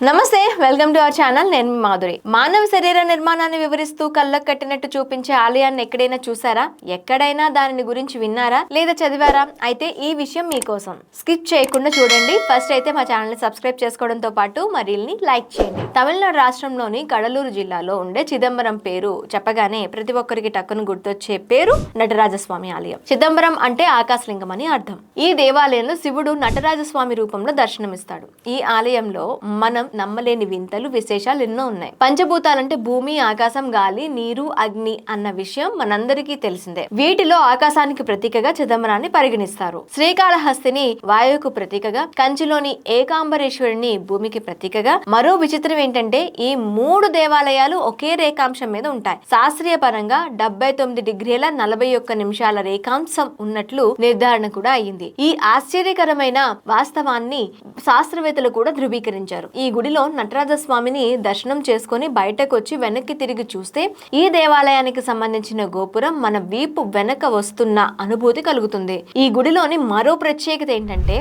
నమస్తే, welcome to our channel. నేను మీ మాధురి. మానవ శరీర నిర్మాణాన్ని వివరిస్తూ కళ్ళకు కట్టినట్టు చూపించే ఆలయాన్ని ఎక్కడైనా చూసారా? ఎక్కడైనా దాని గురించి విన్నారా లేదా చదివారా? అయితే ఈ విషయం మీకోసం. స్కిప్ చేయకుండా చూడండి. ఫస్ట్ అయితే మా ఛానల్ ని సబ్స్క్రైబ్ చేసుకోవడంతో పాటు మా రీల్ ని లైక్ చేయండి. తమిళనాడు రాష్ట్రంలోని కడలూరు జిల్లాలో ఉండే చిదంబరం పేరు చెప్పగానే ప్రతి ఒక్కరికి టక్కును గుర్తొచ్చే పేరు నటరాజస్వామి ఆలయం. చిదంబరం అంటే ఆకాశలింగం అని అర్థం. ఈ దేవాలయంలో శివుడు నటరాజస్వామి రూపంలో దర్శనమిస్తాడు. ఈ ఆలయంలో మనం నమ్మలేని వింతలు విశేషాలు ఎన్నో ఉన్నాయి. పంచభూతాలంటే భూమి, ఆకాశం, గాలి, నీరు, అగ్ని అన్న విషయం మనందరికీ తెలిసిందే. వీటిలో ఆకాశానికి ప్రతీకగా చిదంబరాన్ని పరిగణిస్తారు. శ్రీకాళహస్తిని వాయువుకు ప్రతీకగా, కంచిలోని ఏకాంబరేశ్వరుని భూమికి ప్రతీకగా. మరో విచిత్రం ఏంటంటే ఈ మూడు దేవాలయాలు ఒకే రేఖాంశం మీద ఉంటాయి. శాస్త్రీయ పరంగా 79 డిగ్రీల 41 నిమిషాల రేఖాంశం ఉన్నట్లు నిర్ధారణ కూడా అయ్యింది. ఈ ఆశ్చర్యకరమైన వాస్తవాన్ని శాస్త్రవేత్తలు కూడా ధృవీకరించారు. ఈ గుడిలో నటరాజస్వామిని దర్శనం చేసుకుని బయటకు వచ్చి వెనక్కి తిరిగి చూస్తే ఈ దేవాలయానికి సంబంధించిన గోపురం మన వీపు వెనక వస్తున్న అనుభూతి కలుగుతుంది. ఈ గుడిలోని మరో ప్రత్యేకత ఏంటంటే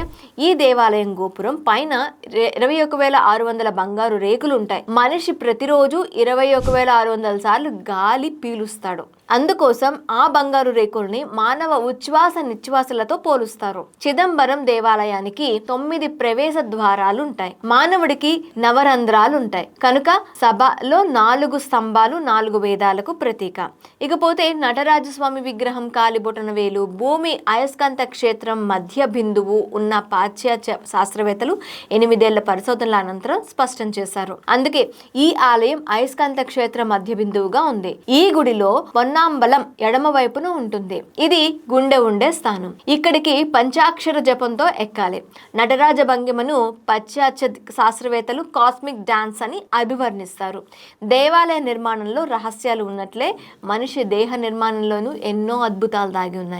ఈ దేవాలయం గోపురం పైన 21,600 బంగారు రేకులు ఉంటాయి. మనిషి ప్రతిరోజు 21,600 సార్లు గాలి పీలుస్తాడు. అందుకోసం ఆ బంగారు రేకుల్ని మానవ ఉచ్ఛ్వాస నిశ్వాసలతో పోలుస్తారు. చిదంబరం దేవాలయానికి 9 ప్రవేశ ద్వారాలు ఉంటాయి. మానవుడికి నవరంధ్రాలు ఉంటాయి కనుక సభలో 4 స్తంభాలు 4 వేదాలకు ప్రతీక. ఇకపోతే నటరాజస్వామి విగ్రహం కాలిబొటన వేలు భూమి అయస్కాంత క్షేత్రం మధ్య బిందువు ఉన్న పాశ్చాత్య శాస్త్రవేత్తలు 8 ఏళ్ల పరిశోధనల అనంతరం స్పష్టం చేశారు. అందుకే ఈ ఆలయం అయస్కాంత క్షేత్ర మధ్య బిందువుగా ఉంది. ఈ గుడిలో పొన్నాంబలం ఎడమ వైపున ఉంటుంది. ఇది గుండె ఉండే స్థానం. ఇక్కడికి పంచాక్షర జపంతో ఎక్కాలి. నటరాజ భంగిమను పాశ్చాత్య శాస్త్రవేత్తలు కాస్మిక్ డాన్స్ అని అభివర్ణిస్తారు. దేవాలయ నిర్మాణంలో రహస్యాలు ఉన్నట్లే మనిషి దేహ నిర్మాణంలోనూ ఎన్నో అద్భుతాలు దాగి ఉన్నాయి.